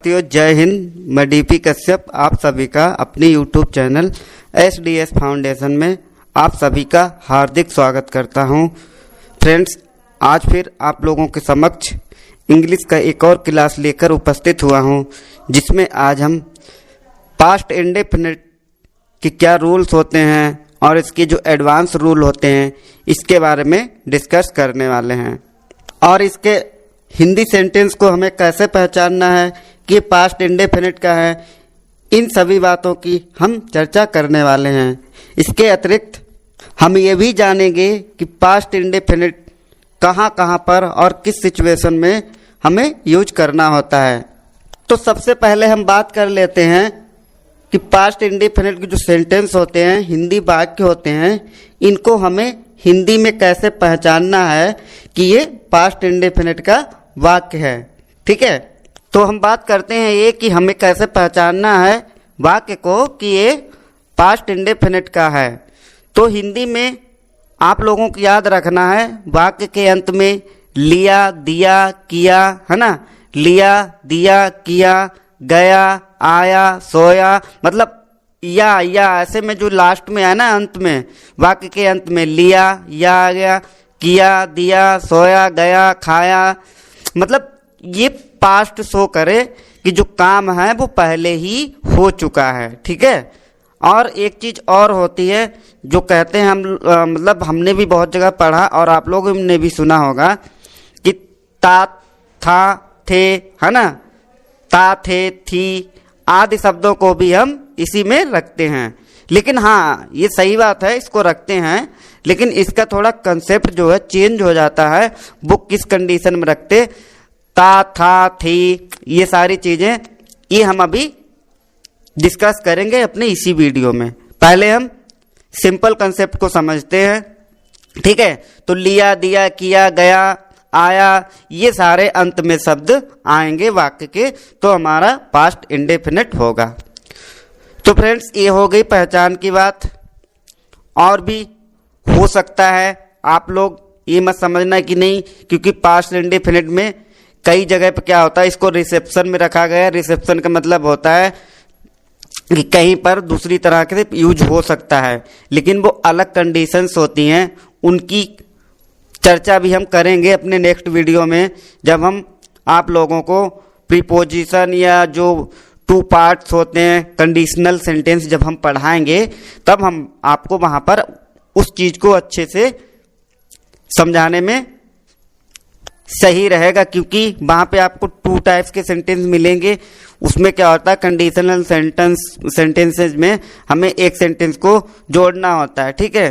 साथियों, जय हिंद। मैं डीपी कश्यप आप सभी का अपनी यूट्यूब चैनल SDS फाउंडेशन में आप सभी का हार्दिक स्वागत करता हूं। फ्रेंड्स, आज फिर आप लोगों के समक्ष इंग्लिश का एक और क्लास लेकर उपस्थित हुआ हूं, जिसमें आज हम पास्ट इंडेफिनिट के क्या रूल्स होते हैं और इसके जो एडवांस रूल होते हैं इसके बारे में डिस्कस करने वाले हैं। और इसके हिंदी सेंटेंस को हमें कैसे पहचानना है कि पास्ट इंडेफिनिट का है, इन सभी बातों की हम चर्चा करने वाले हैं। इसके अतिरिक्त हम ये भी जानेंगे कि पास्ट इंडेफिनिट कहाँ कहाँ पर और किस सिचुएशन में हमें यूज करना होता है। तो सबसे पहले हम बात कर लेते हैं कि पास्ट इंडेफिनिट के जो सेंटेंस होते हैं, हिंदी वाक्य होते हैं, इनको हमें हिंदी में कैसे पहचानना है कि ये पास्ट इंडेफिनिट का वाक्य है। ठीक है, तो हम बात करते हैं ये कि हमें कैसे पहचानना है वाक्य को कि ये पास्ट इंडेफिनिट का है। तो हिंदी में आप लोगों को याद रखना है, वाक्य के अंत में लिया, दिया, किया, है ना, लिया, दिया, किया, गया, आया, सोया, मतलब या ऐसे में जो लास्ट में है ना, अंत में, वाक्य के अंत में लिया, या आ गया, किया, दिया, सोया, गया, खाया, मतलब ये पास्ट शो करे कि जो काम है वो पहले ही हो चुका है। ठीक है। और एक चीज और होती है जो कहते हैं हम, मतलब हमने भी बहुत जगह पढ़ा और आप लोगों ने भी सुना होगा कि ता, था, थे, है ना, ता, थे, थी आदि शब्दों को भी हम इसी में रखते हैं। लेकिन हाँ, ये सही बात है, इसको रखते हैं, लेकिन इसका थोड़ा कंसेप्ट जो है चेंज हो जाता है। वो किस कंडीशन में रखते, ता, था, थी, ये सारी चीजें ये हम अभी डिस्कस करेंगे अपने इसी वीडियो में। पहले हम सिंपल कंसेप्ट को समझते हैं। ठीक है, तो लिया, दिया, किया, गया, आया, ये सारे अंत में शब्द आएंगे वाक्य के, तो हमारा पास्ट इंडेफिनिट होगा। तो फ्रेंड्स, ये हो गई पहचान की बात। और भी हो सकता है, आप लोग ये मत समझना कि नहीं, क्योंकि पास्ट इंडेफिनिट में कई जगह पे क्या होता है, इसको रिसेप्शन में रखा गया। रिसेप्शन का मतलब होता है कि कहीं पर दूसरी तरह के यूज हो सकता है, लेकिन वो अलग कंडीशंस होती हैं, उनकी चर्चा भी हम करेंगे अपने नेक्स्ट वीडियो में, जब हम आप लोगों को प्रीपोजिशन या जो टू पार्ट्स होते हैं कंडीशनल सेंटेंस जब हम पढ़ाएंगे, तब हम आपको वहां पर उस चीज को अच्छे से समझाने में सही रहेगा, क्योंकि वहां पे आपको टू टाइप्स के सेंटेंस मिलेंगे। उसमें क्या होता है, कंडीशनल सेंटेंसेज में हमें एक सेंटेंस को जोड़ना होता है। ठीक है,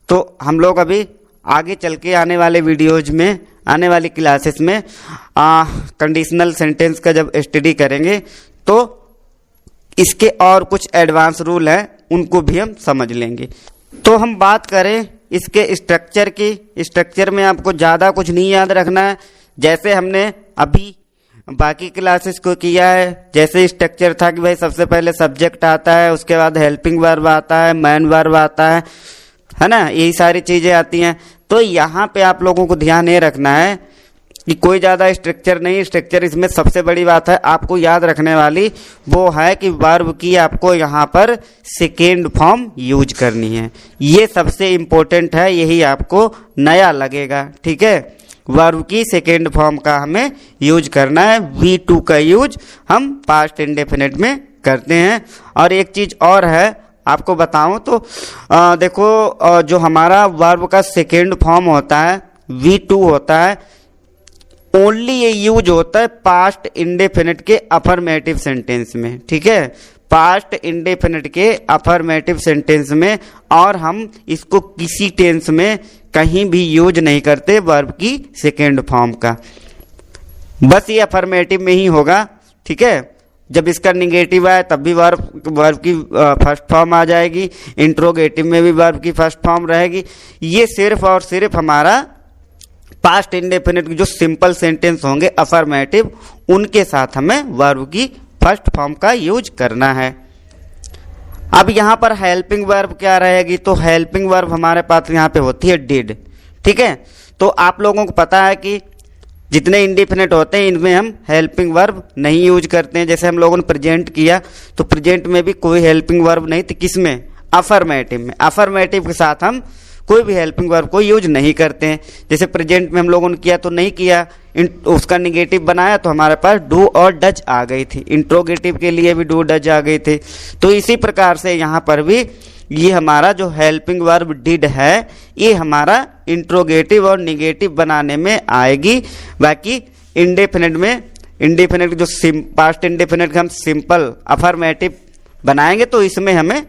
तो हम लोग अभी आगे चल के आने वाले वीडियोज में, आने वाली क्लासेस में कंडीशनल सेंटेंस का जब स्टडी करेंगे तो इसके और कुछ एडवांस रूल हैं, उनको भी हम समझ लेंगे। तो हम बात करें इसके स्ट्रक्चर की। स्ट्रक्चर में आपको ज़्यादा कुछ नहीं याद रखना है, जैसे हमने अभी बाकी क्लासेस को किया है। जैसे स्ट्रक्चर था कि भाई सबसे पहले सब्जेक्ट आता है, उसके बाद हेल्पिंग वर्ब आता है, मैन वर्ब आता है ना, यही सारी चीज़ें आती हैं। तो यहाँ पे आप लोगों को ध्यान ये रखना है कि कोई ज़्यादा स्ट्रक्चर नहीं। स्ट्रक्चर इसमें सबसे बड़ी बात है आपको याद रखने वाली, वो है कि वर्ब की आपको यहाँ पर सेकेंड फॉर्म यूज करनी है। ये सबसे इम्पोर्टेंट है, यही आपको नया लगेगा। ठीक है, वर्ब की सेकेंड फॉर्म का हमें यूज करना है। V2 का यूज हम पास्ट इंडेफिनिट में करते हैं। और एक चीज़ और है आपको बताऊं तो देखो, जो हमारा वर्ब का सेकेंड फॉर्म होता है V2 होता है, ओनली ये यूज होता है पास्ट इंडेफिनिट के अफर्मेटिव सेंटेंस में। ठीक है, पास्ट इंडेफिनिट के अफर्मेटिव सेंटेंस में, और हम इसको किसी टेंस में कहीं भी यूज नहीं करते वर्ब की सेकेंड फॉर्म का, बस ये अफर्मेटिव में ही होगा। ठीक है, जब इसका निगेटिव आए तब भी वर्ब की फर्स्ट फॉर्म आ जाएगी, इंट्रोगेटिव में भी वर्ब की फर्स्ट फॉर्म रहेगी। ये सिर्फ और सिर्फ हमारा पास्ट इंडेफिनिट जो सिंपल सेंटेंस होंगे अफर्मेटिव, उनके साथ हमें वर्ब की फर्स्ट फॉर्म का यूज करना है। अब यहाँ पर हेल्पिंग वर्ब क्या रहेगी, तो हेल्पिंग वर्ब हमारे पास यहाँ पे होती है डिड। ठीक है, तो आप लोगों को पता है कि जितने इंडिफिनिट होते हैं इनमें हम हेल्पिंग वर्ब नहीं यूज करते हैं। जैसे हम लोगों ने प्रेजेंट किया तो प्रेजेंट में भी कोई हेल्पिंग वर्ब नहीं थी, किसमें, अफर्मेटिव में। अफर्मेटिव के साथ हम कोई भी हेल्पिंग वर्ब को यूज नहीं करते हैं। जैसे प्रेजेंट में हम लोगों ने किया तो नहीं किया, उसका निगेटिव बनाया तो हमारे पास डू और डज आ गई थी। इंट्रोगेटिव के लिए भी डू डज आ गई थी। तो इसी प्रकार से यहाँ पर भी ये हमारा जो हेल्पिंग वर्ब डिड है ये हमारा इंट्रोगेटिव और निगेटिव बनाने में आएगी। बाकी इंडेफिनिट में, इंडेफिनिट जो पास्ट इंडेफिनिट हम सिंपल अफर्मेटिव बनाएंगे तो इसमें हमें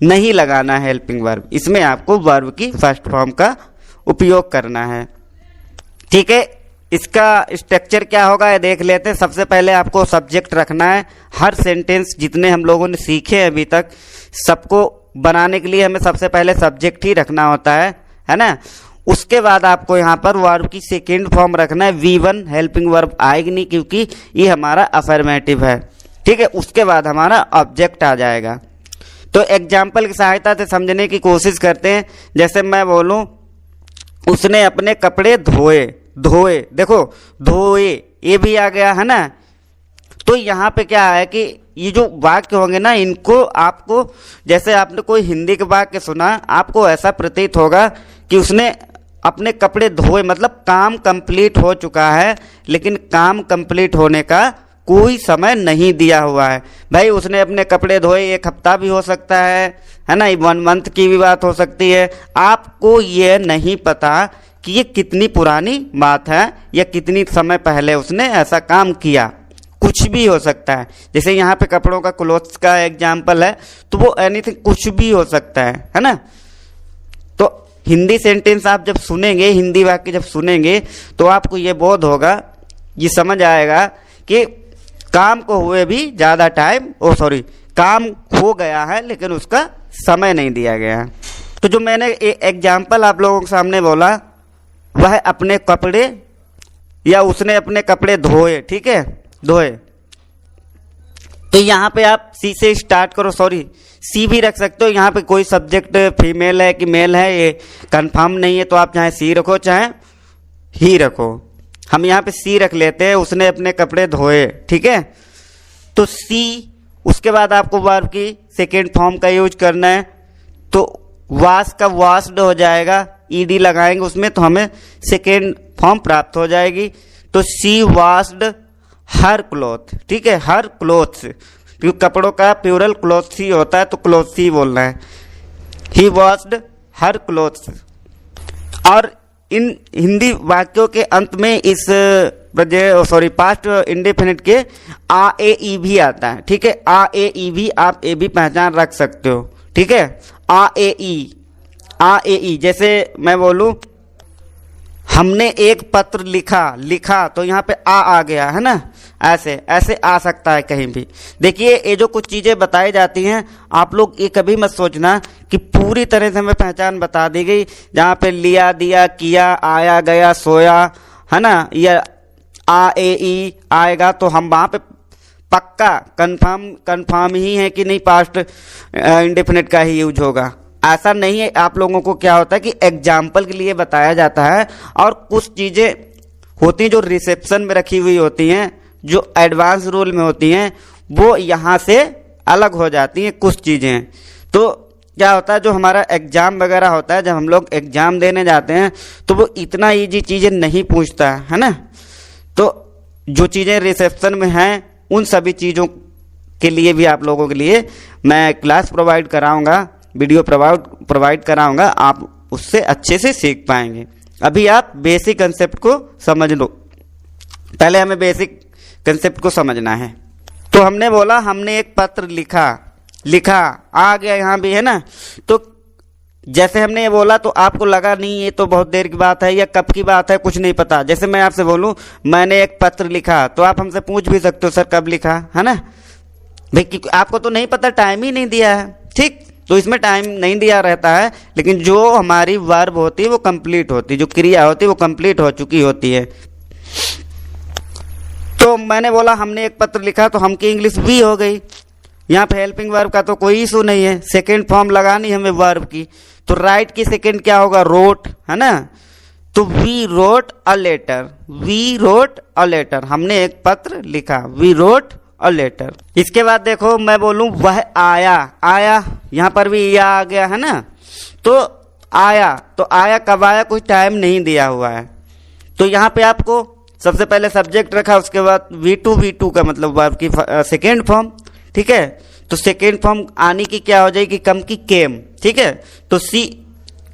नहीं लगाना है हेल्पिंग वर्ब, इसमें आपको वर्ब की फर्स्ट फॉर्म का उपयोग करना है। ठीक है, इसका स्ट्रक्चर क्या होगा ये देख लेते हैं। सबसे पहले आपको सब्जेक्ट रखना है। हर सेंटेंस जितने हम लोगों ने सीखे हैं अभी तक सबको बनाने के लिए हमें सबसे पहले सब्जेक्ट ही रखना होता है ना। उसके बाद आपको यहाँ पर वर्ब की सेकेंड फॉर्म रखना है। V1 हेल्पिंग वर्ब आएगी नहीं क्योंकि ये हमारा अफर्मेटिव है। ठीक है, उसके बाद हमारा ऑब्जेक्ट आ जाएगा। तो एग्जाम्पल की सहायता से समझने की कोशिश करते हैं। जैसे मैं बोलूं उसने अपने कपड़े धोए, धोए, देखो धोए ये भी आ गया है ना। तो यहाँ पे क्या है कि ये जो वाक्य होंगे ना इनको आपको, जैसे आपने कोई हिंदी के वाक्य सुना आपको ऐसा प्रतीत होगा कि उसने अपने कपड़े धोए, मतलब काम कंप्लीट हो चुका है लेकिन काम कंप्लीट होने का कोई समय नहीं दिया हुआ है। भाई उसने अपने कपड़े धोए 1 हफ्ता भी हो सकता है ना, 1 मंथ की भी बात हो सकती है। आपको ये नहीं पता कि ये कितनी पुरानी बात है या कितनी समय पहले उसने ऐसा काम किया, कुछ भी हो सकता है। जैसे यहाँ पे कपड़ों का क्लोथ्स का एग्जाम्पल है तो वो एनीथिंग कुछ भी हो सकता है ना। तो हिंदी सेंटेंस आप जब सुनेंगे, हिंदी वाक्य जब सुनेंगे तो आपको ये बोध होगा, ये समझ आएगा कि काम को हुए भी ज़्यादा टाइम, काम हो गया है लेकिन उसका समय नहीं दिया गया है। तो जो मैंने एग्जाम्पल आप लोगों के सामने बोला वह अपने कपड़े या उसने अपने कपड़े धोए, ठीक है, धोए। तो यहाँ पे आप सी से स्टार्ट करो, सी भी रख सकते हो। यहाँ पे कोई सब्जेक्ट फीमेल है कि मेल है ये कंफर्म नहीं है तो आप चाहे सी रखो चाहे ही रखो। हम यहाँ पे सी रख लेते हैं, उसने अपने कपड़े धोए, ठीक है। तो सी, उसके बाद आपको वर्ब की सेकेंड फॉर्म का यूज करना है। तो वाश का वाश्ड हो जाएगा, ईडी लगाएंगे उसमें तो हमें सेकेंड फॉर्म प्राप्त हो जाएगी। तो सी वाश्ड हर क्लॉथ, ठीक है, हर क्लॉथ्स, क्योंकि कपड़ों का प्लूरल क्लॉथ्स ही होता है तो क्लॉथ्स ही बोलना है। ही वॉश्ड हर क्लॉथ्स। और इन हिंदी वाक्यों के अंत में इस पास्ट इंडेफिनिट के आ ए ई भी आता है, ठीक है। आ ए ई भी आप ए भी पहचान रख सकते हो, ठीक है। आ ए ई, जैसे मैं बोलूं हमने एक पत्र लिखा तो यहाँ पे आ गया है ना, ऐसे आ सकता है कहीं भी। देखिए ये जो कुछ चीजें बताई जाती हैं आप लोग ये कभी मत सोचना कि पूरी तरह से हमें पहचान बता दी गई। जहाँ पे लिया, दिया, किया, आया, गया, सोया, है ना, या आ ए ई आएगा तो हम वहाँ पे पक्का कंफर्म ही है कि नहीं पास्ट इंडेफिनिट का ही यूज होगा। ऐसा नहीं है। आप लोगों को क्या होता है कि एग्जाम्पल के लिए बताया जाता है और कुछ चीज़ें होती हैं जो रिसेप्शन में रखी हुई होती हैं, जो एडवांस रूल में होती हैं, वो यहाँ से अलग हो जाती हैं कुछ चीज़ें। तो क्या होता है जो हमारा एग्ज़ाम वगैरह होता है, जब हम लोग एग्ज़ाम देने जाते हैं तो वो इतना ईजी चीज़ें नहीं पूछता है ना। तो जो चीज़ें रिसेप्शन में हैं उन सभी चीज़ों के लिए भी आप लोगों के लिए मैं क्लास प्रोवाइड कराऊंगा, वीडियो प्रोवाइड कराऊंगा, आप उससे अच्छे से सीख पाएंगे। अभी आप बेसिक कंसेप्ट को समझ लो, पहले हमें बेसिक कंसेप्ट को समझना है। तो हमने बोला हमने एक पत्र लिखा आ गया यहाँ भी है ना। तो जैसे हमने ये बोला तो आपको लगा नहीं ये तो बहुत देर की बात है या कब की बात है, कुछ नहीं पता। जैसे मैं आपसे बोलूँ मैंने एक पत्र लिखा तो आप हमसे पूछ भी सकते हो सर कब लिखा, है ना भाई, आपको तो नहीं पता, टाइम ही नहीं दिया है, ठीक। तो इसमें टाइम नहीं दिया रहता है, लेकिन जो हमारी वर्ब होती है वो कंप्लीट होती है, जो क्रिया होती है वो कंप्लीट हो चुकी होती है। तो मैंने बोला हमने एक पत्र लिखा तो हम की इंग्लिश भी हो गई। यहाँ पे हेल्पिंग वर्ब का तो कोई इशू नहीं है, सेकेंड फॉर्म लगानी हमें वर्ब की। तो राइट की सेकेंड क्या होगा, रोट, है ना। तो we wrote a letter, we wrote a letter, हमने एक पत्र लिखा, वी रोट अ लेटर। इसके बाद देखो मैं बोलूं वह आया, आया यहाँ पर भी या आ गया है ना, तो आया, तो आया कब आया, कोई टाइम नहीं दिया हुआ है। तो यहाँ पे आपको सबसे पहले सब्जेक्ट रखा, उसके बाद V2 का मतलब वर्ब की सेकेंड फॉर्म, ठीक है। तो सेकेंड फॉर्म आने की क्या हो जाएगी, कम की केम, ठीक है। तो सी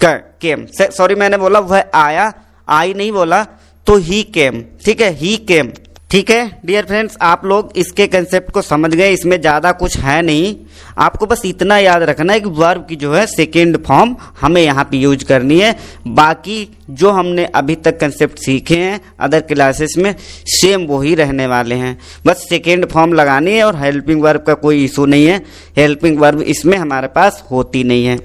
केम, सॉरी मैंने बोला वह आया, आई नहीं बोला, तो ही केम, ठीक है, ही केम, ठीक है। डियर फ्रेंड्स, आप लोग इसके कंसेप्ट को समझ गए, इसमें ज़्यादा कुछ है नहीं, आपको बस इतना याद रखना है कि वर्ब की जो है सेकेंड फॉर्म हमें यहाँ पे यूज करनी है। बाकी जो हमने अभी तक कंसेप्ट सीखे हैं अदर क्लासेस में, सेम वही रहने वाले हैं, बस सेकेंड फॉर्म लगानी है। और हेल्पिंग वर्ब का कोई इशू नहीं है, हेल्पिंग वर्ब इसमें हमारे पास होती नहीं है।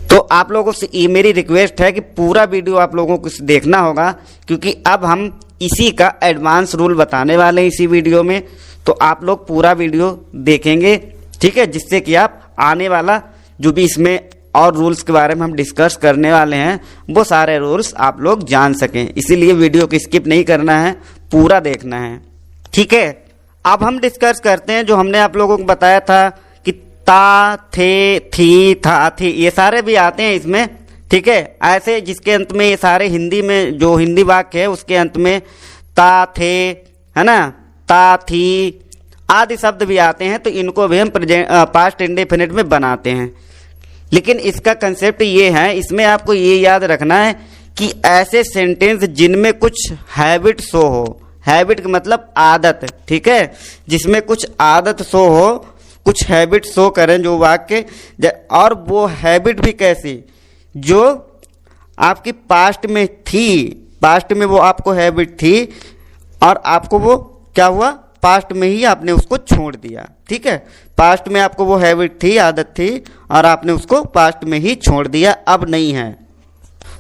तो आप लोगों से ये मेरी रिक्वेस्ट है कि पूरा वीडियो आप लोगों को देखना होगा, क्योंकि अब हम इसी का एडवांस रूल बताने वाले हैं इसी वीडियो में। तो आप लोग पूरा वीडियो देखेंगे, ठीक है, जिससे कि आप आने वाला जो भी इसमें और रूल्स के बारे में हम डिस्कस करने वाले हैं वो सारे रूल्स आप लोग जान सकें। इसीलिए वीडियो को स्किप नहीं करना है, पूरा देखना है, ठीक है। अब हम डिस्कस करते हैं जो हमने आप लोगों को बताया था कि ता, थे, थी, था, थी, ये सारे भी आते हैं इसमें, ठीक है। ऐसे जिसके अंत में ये सारे हिंदी में जो हिंदी वाक्य है उसके अंत में ता, थे, है ना, ता, थी आदि शब्द भी आते हैं, तो इनको भी हम पास्ट इंडेफिनिट में बनाते हैं। लेकिन इसका कंसेप्ट ये है, इसमें आपको ये याद रखना है कि ऐसे सेंटेंस जिनमें कुछ हैबिट शो हो, हैबिट का मतलब आदत, ठीक है, जिसमें कुछ आदत शो हो, कुछ हैबिट शो करें जो वाक्य, और वो हैबिट भी कैसी, जो आपकी पास्ट में थी, पास्ट में वो आपको हैबिट थी और आपको वो क्या हुआ, पास्ट में ही आपने उसको छोड़ दिया, ठीक है। पास्ट में आपको वो हैबिट थी, आदत थी, और आपने उसको पास्ट में ही छोड़ दिया, अब नहीं है।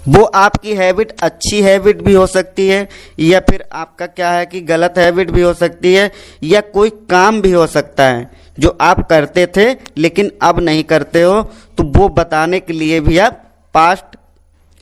वो आपकी हैबिट अच्छी हैबिट भी हो सकती है, या फिर आपका क्या है कि गलत हैबिट भी हो सकती है, या कोई काम भी हो सकता है जो आप करते थे लेकिन अब नहीं करते हो। तो वो बताने के लिए भी आप पास्ट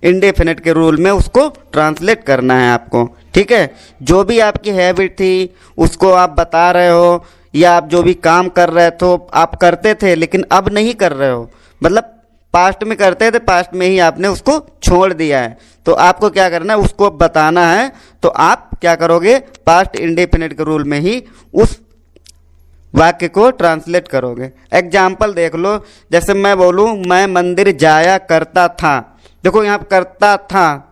इंडेफिनिट के रूल में उसको ट्रांसलेट करना है आपको, ठीक है। जो भी आपकी हैबिट थी उसको आप बता रहे हो, या आप जो भी काम कर रहे थे आप करते थे लेकिन अब नहीं कर रहे हो, मतलब पास्ट में करते थे, पास्ट में ही आपने उसको छोड़ दिया है। तो आपको क्या करना है, उसको बताना है। तो आप क्या करोगे, पास्ट इंडेफिनिट के रूल में ही उस वाक्य को ट्रांसलेट करोगे। एग्जाम्पल देख लो, जैसे मैं बोलूँ मैं मंदिर जाया करता था, देखो यहाँ करता था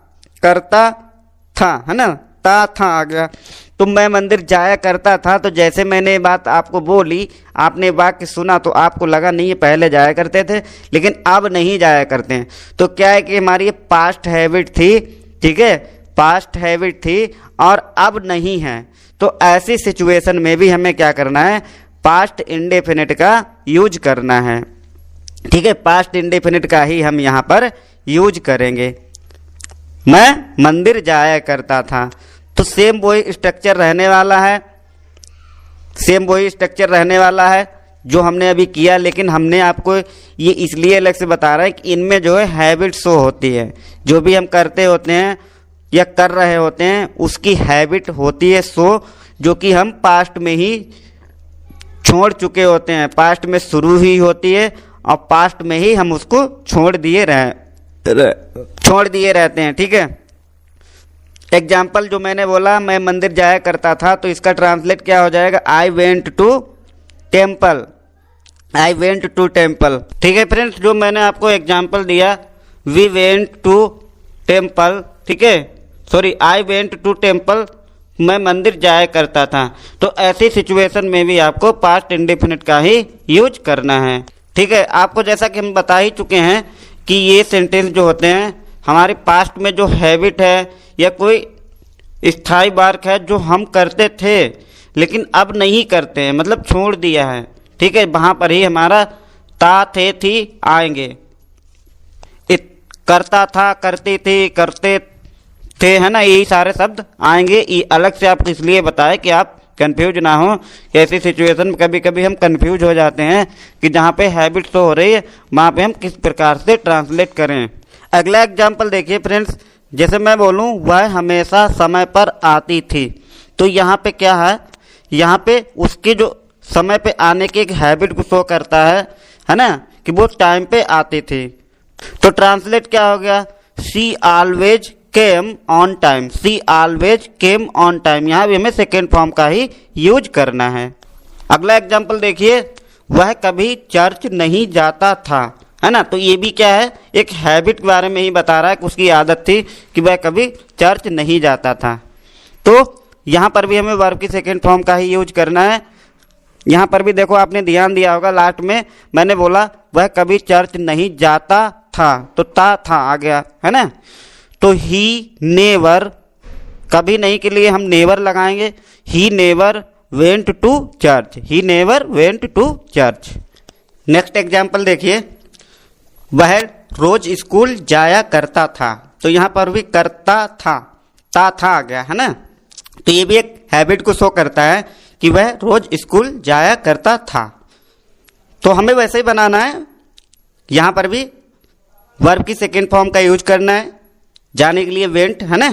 है ना, ता था आ गया, तो मैं मंदिर जाया करता था। तो जैसे मैंने बात आपको बोली, आपने वाक्य सुना तो आपको लगा नहीं ये पहले जाया करते थे लेकिन अब नहीं जाया करते हैं। तो क्या है कि हमारी ये पास्ट हैबिट थी, ठीक है, पास्ट हैबिट थी और अब नहीं है। तो ऐसी सिचुएशन में भी हमें क्या करना है, पास्ट इंडेफिनिट का यूज करना है, ठीक है। पास्ट इंडेफिनिट का ही हम यहाँ पर यूज करेंगे। मैं मंदिर जाया करता था, तो सेम वही स्ट्रक्चर रहने वाला है, सेम वही स्ट्रक्चर रहने वाला है जो हमने अभी किया। लेकिन हमने आपको ये इसलिए अलग से बता रहा है कि इनमें जो है हैबिट शो होती है, जो भी हम करते होते हैं या कर रहे होते हैं उसकी हैबिट होती है शो, जो कि हम पास्ट में ही छोड़ चुके होते हैं, पास्ट में शुरू ही होती है और पास्ट में ही हम उसको छोड़ दिए रहते हैं, ठीक है। एग्जाम्पल जो मैंने बोला मैं मंदिर जाया करता था, तो इसका ट्रांसलेट क्या हो जाएगा, I went to temple, I went to temple, ठीक है फ्रेंड्स। जो मैंने आपको एग्जाम्पल दिया वी वेंट टू टेम्पल, ठीक है, sorry I went to temple, मैं मंदिर जाया करता था। तो ऐसी सिचुएशन में भी आपको पास्ट इंडेफिनिट का ही यूज करना है, ठीक है। आपको जैसा कि हम बता ही चुके हैं कि ये सेंटेंस जो होते हैं हमारे पास्ट में जो हैबिट है या कोई स्थायी वाक्य है जो हम करते थे लेकिन अब नहीं करते हैं, मतलब छोड़ दिया है, ठीक है, वहाँ पर ही हमारा ता, थे, थी आएंगे। करता था, करती थी, करते थे, है ना, यही सारे शब्द आएंगे। ये अलग से आपको इसलिए बताएं कि आप कंफ्यूज ना हो। ऐसी सिचुएशन में कभी कभी हम कंफ्यूज हो जाते हैं कि जहाँ पे हैबिट शो हो रही है वहाँ पे हम किस प्रकार से ट्रांसलेट करें। अगला एग्जाम्पल देखिए फ्रेंड्स, जैसे मैं बोलूं वह हमेशा समय पर आती थी, तो यहाँ पे क्या है, यहाँ पे उसके जो समय पे आने की एक हैबिट को शो करता है ना, कि वो टाइम पे आती थी। तो ट्रांसलेट क्या हो गया, she always came on time, she always came on time. यहाँ भी हमें सेकेंड फॉर्म का ही यूज करना है। अगला एग्जाम्पल देखिए, वह कभी चर्च नहीं जाता था, है ना। तो ये भी क्या है, एक हैबिट के बारे में ही बता रहा है कि उसकी आदत थी कि वह कभी चर्च नहीं जाता था। तो यहाँ पर भी हमें वर्ब की सेकेंड फॉर्म का ही यूज करना है। यहाँ पर भी देखो आपने ध्यान दिया होगा, लास्ट में मैंने बोला वह कभी चर्च नहीं जाता था, तो था आ गया, है ना। तो ही नेवर, कभी नहीं के लिए हम नेवर लगाएंगे, he never went to church, he never went to church. Next example देखिए, वह रोज स्कूल जाया करता था, तो यहाँ पर भी करता था, था आ गया, है ना। तो ये भी एक हैबिट को शो करता है कि वह रोज स्कूल जाया करता था। तो हमें वैसे ही बनाना है, यहाँ पर भी वर्ब की सेकेंड फॉर्म का यूज करना है, जाने के लिए वेंट, है ना।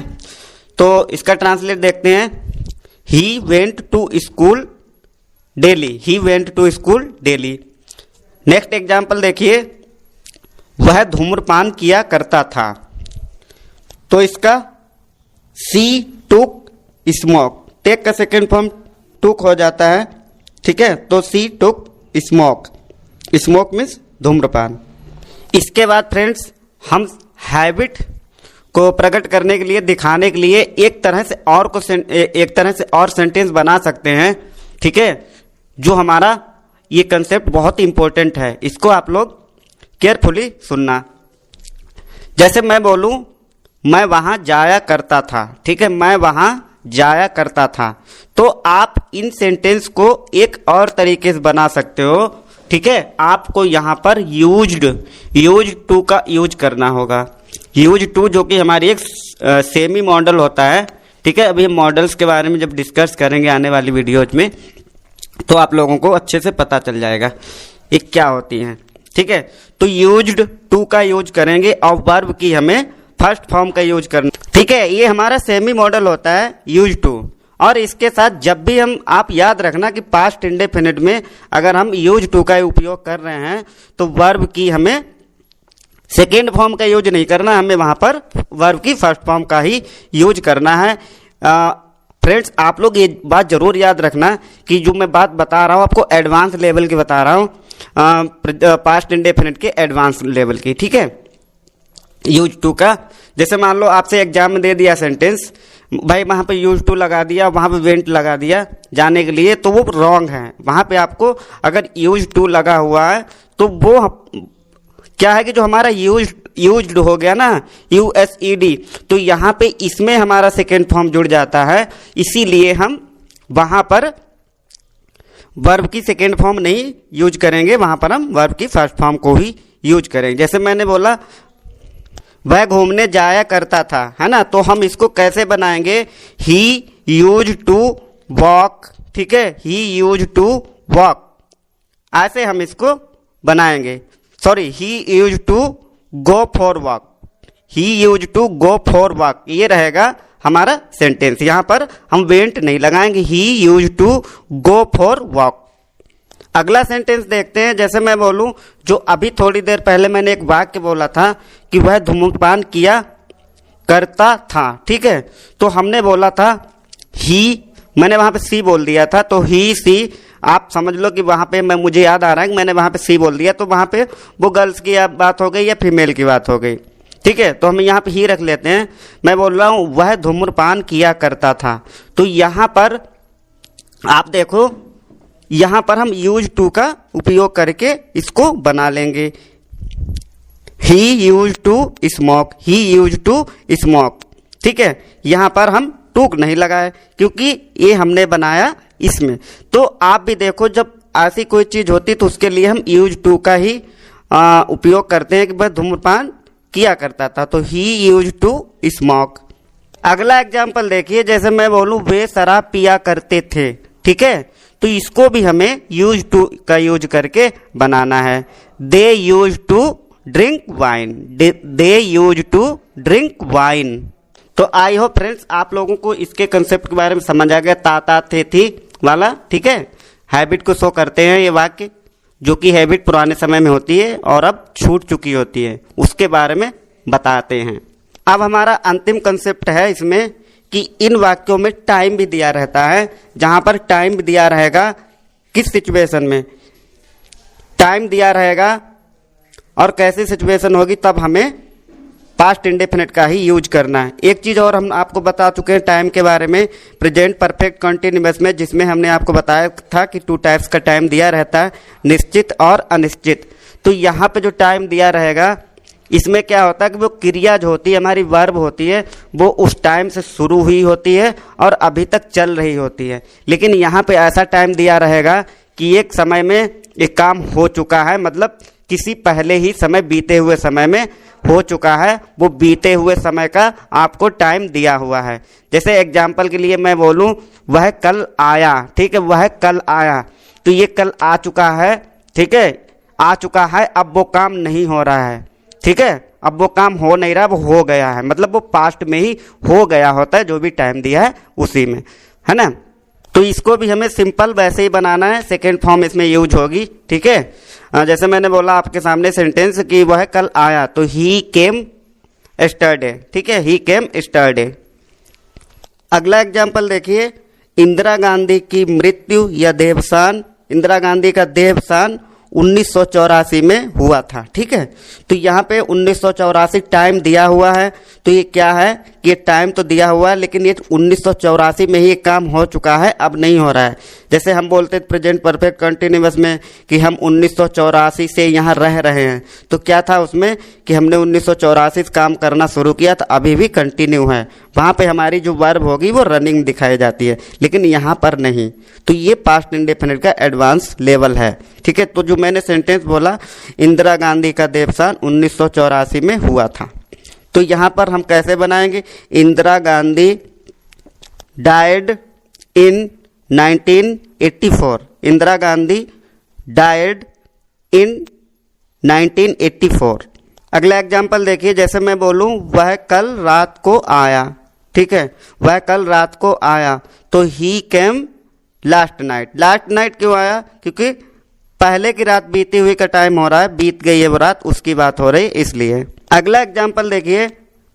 तो इसका ट्रांसलेट देखते हैं, he went to school daily, he went to school daily. Next example देखिए, वह धूम्रपान किया करता था, तो इसका सी टुक स्मोक, टेक का सेकेंड फॉर्म टुक हो जाता है, ठीक है। तो she took smoke, smoke means धूम्रपान। इसके बाद फ्रेंड्स हम हैबिट को प्रकट करने के लिए, दिखाने के लिए एक तरह से और सेंटेंस बना सकते हैं, ठीक है। जो हमारा ये कंसेप्ट बहुत इंपॉर्टेंट है, इसको आप लोग केयरफुली सुनना। जैसे मैं बोलूं मैं वहां जाया करता था, ठीक है, मैं वहां जाया करता था, तो आप इन सेंटेंस को एक और तरीके से बना सकते हो, ठीक है। आपको यहाँ पर यूज टू का यूज करना होगा। यूज टू जो कि हमारी एक सेमी मॉडल होता है, ठीक है। अभी हम मॉडल्स के बारे में जब डिस्कस करेंगे आने वाली वीडियोज में, तो आप लोगों को अच्छे से पता चल जाएगा ये क्या होती हैं, ठीक है। तो यूज्ड टू का यूज करेंगे और वर्ब की हमें फर्स्ट फॉर्म का यूज करना, ठीक है। ये हमारा सेमी मॉडल होता है यूज टू। और इसके साथ जब भी हम, आप याद रखना कि पास्ट इंडेफिनिट में अगर हम यूज टू का उपयोग कर रहे हैं तो वर्ब की हमें सेकेंड फॉर्म का यूज नहीं करना, हमें वहां पर वर्ब की फर्स्ट फॉर्म का ही यूज करना है। फ्रेंड्स आप लोग ये बात जरूर याद रखना कि जो मैं बात बता रहा हूँ आपको एडवांस लेवल की बता रहा हूँ, पास्ट इंडेफिनिट के एडवांस लेवल की, ठीक है। यूज टू का, जैसे मान लो आपसे एग्जाम में दे दिया सेंटेंस, भाई वहां पे यूज टू लगा दिया, वहां पे वेंट लगा दिया जाने के लिए, तो वो रॉन्ग है। वहां पे आपको अगर यूज टू लगा हुआ है तो वो क्या है कि जो हमारा यूज्ड हो गया ना, USED, तो यहाँ पे इसमें हमारा सेकेंड फॉर्म जुड़ जाता है, इसीलिए हम वहां पर वर्ब की सेकेंड फॉर्म नहीं यूज करेंगे, वहां पर हम वर्ब की फर्स्ट फॉर्म को ही यूज करेंगे। जैसे मैंने बोला वह घूमने जाया करता था, है ना, तो हम इसको कैसे बनाएंगे, ही यूज टू वॉक, ठीक है, ही यूज टू वॉक, ऐसे हम इसको बनाएंगे। Sorry, he use to go for walk, he use to go for walk, ये रहेगा हमारा सेंटेंस। यहां पर हम वेंट नहीं लगाएंगे, he use to go for walk. अगला सेंटेंस देखते हैं, जैसे मैं बोलूं, जो अभी थोड़ी देर पहले मैंने एक वाक्य बोला था कि वह धूम्रपान किया करता था, ठीक है। तो हमने बोला था ही, मैंने वहां पे सी बोल दिया था, तो ही सी, आप समझ लो कि वहां पे मुझे याद आ रहा है कि मैंने वहां पे सी बोल दिया, तो वहां पे वो गर्ल्स की बात हो गई या फीमेल की बात हो गई, ठीक है। तो हम यहाँ पे ही रख लेते हैं। मैं बोल रहा हूं वह धूम्रपान किया करता था, तो यहाँ पर आप देखो, यहां पर हम यूज टू का उपयोग करके इसको बना लेंगे। He use to smoke, he use to smoke, ठीक है। यहां पर हम टूक नहीं लगाए क्योंकि ये हमने बनाया इसमें। तो आप भी देखो, जब ऐसी कोई चीज होती तो उसके लिए हम यूज टू का ही उपयोग करते हैं कि वह धूम्रपान किया करता था, तो ही यूज टू स्मोक। अगला एग्जाम्पल देखिए, जैसे मैं बोलूं वे शराब पिया करते थे, ठीक है, तो इसको भी हमें यूज टू का यूज करके बनाना है। They used to drink wine, they used to drink wine. तो आई होप फ्रेंड्स आप लोगों को इसके कंसेप्ट के बारे में समझ आ गया, ता थे थी वाला। ठीक है, हैबिट को शो करते हैं ये वाक्य, जो कि हैबिट पुराने समय में होती है और अब छूट चुकी होती है, उसके बारे में बताते हैं। अब हमारा अंतिम कंसेप्ट है इसमें कि इन वाक्यों में टाइम भी दिया रहता है, जहां पर टाइम भी दिया रहेगा किस सिचुएशन में टाइम दिया रहेगा और कैसी सिचुएशन होगी, तब हमें पास्ट इंडेफिनिट का ही यूज करना है। एक चीज़ और हम आपको बता चुके हैं टाइम के बारे में प्रेजेंट परफेक्ट कंटिन्यूअस में, जिसमें हमने आपको बताया था कि 2 टाइप्स का टाइम दिया रहता है, निश्चित और अनिश्चित। तो यहाँ पे जो टाइम दिया रहेगा इसमें क्या होता है कि वो क्रिया जो होती है हमारी वर्ब होती है वो उस टाइम से शुरू हुई होती है और अभी तक चल रही होती है। लेकिन यहाँ पे ऐसा टाइम दिया रहेगा कि एक समय में एक काम हो चुका है, मतलब किसी पहले ही समय बीते हुए समय में हो चुका है, वो बीते हुए समय का आपको टाइम दिया हुआ है। जैसे एग्जाम्पल के लिए मैं बोलूं वह कल आया, ठीक है, वह कल आया, तो ये कल आ चुका है, ठीक है, आ चुका है, अब वो काम नहीं हो रहा है, ठीक है, अब वो काम हो नहीं रहा, वो हो गया है, मतलब वो पास्ट में ही हो गया होता है, जो भी टाइम दिया है उसी में, है ना। तो इसको भी हमें सिंपल वैसे ही बनाना है, सेकेंड फॉर्म इसमें यूज होगी। ठीक है, जैसे मैंने बोला आपके सामने सेंटेंस कि वह कल आया, तो ही केम यस्टरडे, ठीक है, ही केम यस्टरडे। अगला एग्जाम्पल देखिए, इंदिरा गांधी की मृत्यु या देहावसान, इंदिरा गांधी का देहावसान 1984 में हुआ था। ठीक है, तो यहाँ पे 1984 टाइम दिया हुआ है, तो ये क्या है कि ये टाइम तो दिया हुआ है लेकिन ये 1984 में ही ये काम हो चुका है, अब नहीं हो रहा है। जैसे हम बोलते प्रेजेंट परफेक्ट कंटिन्यूअस में कि हम 1984 से यहाँ रह रहे हैं, तो क्या था उसमें कि हमने 1984 से काम करना शुरू किया था, अभी भी कंटिन्यू है, वहाँ पे हमारी जो वर्ब होगी वो रनिंग दिखाई जाती है, लेकिन यहाँ पर नहीं। तो ये पास्ट इंडेफिनिट का एडवांस लेवल है। ठीक है, तो जो मैंने सेंटेंस बोला इंदिरा गांधी का देहावसान 1984 में हुआ था, तो यहाँ पर हम कैसे बनाएंगे, Indira Gandhi died in 1984, Indira Gandhi died in 1984। अगला एग्जाम्पल देखिए, जैसे मैं बोलूं वह कल रात को आया, ठीक है, वह कल रात को आया, तो ही केम लास्ट नाइट। लास्ट नाइट क्यों आया, क्योंकि पहले की रात बीती हुई का टाइम हो रहा है, बीत गई है वो रात, उसकी बात हो रही इसलिए। अगला एग्जाम्पल देखिए,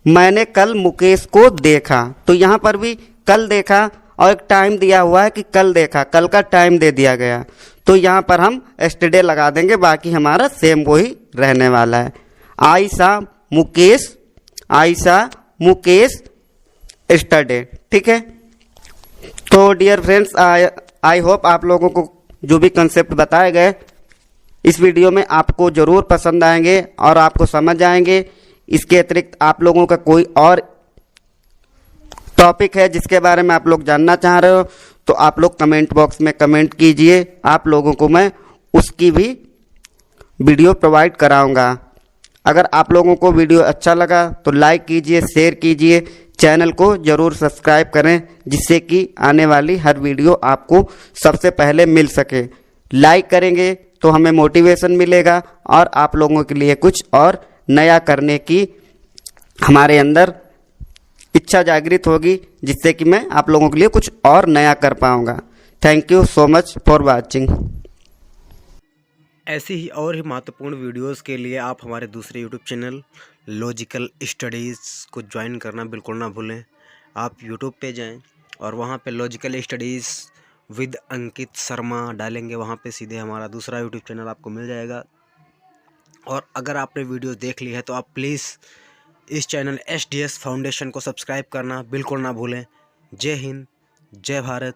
मैंने कल मुकेश को देखा, तो यहाँ पर भी कल देखा और एक टाइम दिया हुआ है कि कल देखा, कल का टाइम दे दिया गया, तो यहाँ पर हम यस्टरडे लगा देंगे, बाकी हमारा सेम वही रहने वाला है। आयशा मुकेश, आयशा मुकेश यस्टरडे। ठीक है, तो डियर फ्रेंड्स आई होप आप लोगों को जो भी कंसेप्ट बताए गए इस वीडियो में आपको ज़रूर पसंद आएंगे और आपको समझ आएंगे। इसके अतिरिक्त आप लोगों का कोई और टॉपिक है जिसके बारे में आप लोग जानना चाह रहे हो तो आप लोग कमेंट बॉक्स में कमेंट कीजिए, आप लोगों को मैं उसकी भी वीडियो प्रोवाइड कराऊंगा। अगर आप लोगों को वीडियो अच्छा लगा तो लाइक कीजिए, शेयर कीजिए, चैनल को ज़रूर सब्सक्राइब करें, जिससे कि आने वाली हर वीडियो आपको सबसे पहले मिल सके। लाइक करेंगे तो हमें मोटिवेशन मिलेगा और आप लोगों के लिए कुछ और नया करने की हमारे अंदर इच्छा जागृत होगी, जिससे कि मैं आप लोगों के लिए कुछ और नया कर पाऊंगा। Thank you so much for watching. ऐसी ही और ही महत्वपूर्ण वीडियोस के लिए आप हमारे दूसरे यूट्यूब चैनल लॉजिकल स्टडीज़ को ज्वाइन करना बिल्कुल ना भूलें। आप यूट्यूब पे जाएं और वहाँ पे logical studies with Ankit Sharma डालेंगे, वहाँ पे सीधे हमारा दूसरा यूट्यूब चैनल आपको मिल जाएगा। और अगर आपने वीडियो देख ली है तो आप प्लीज़ इस चैनल SDS फाउंडेशन को सब्सक्राइब करना बिल्कुल ना भूलें। जय हिंद, जय भारत,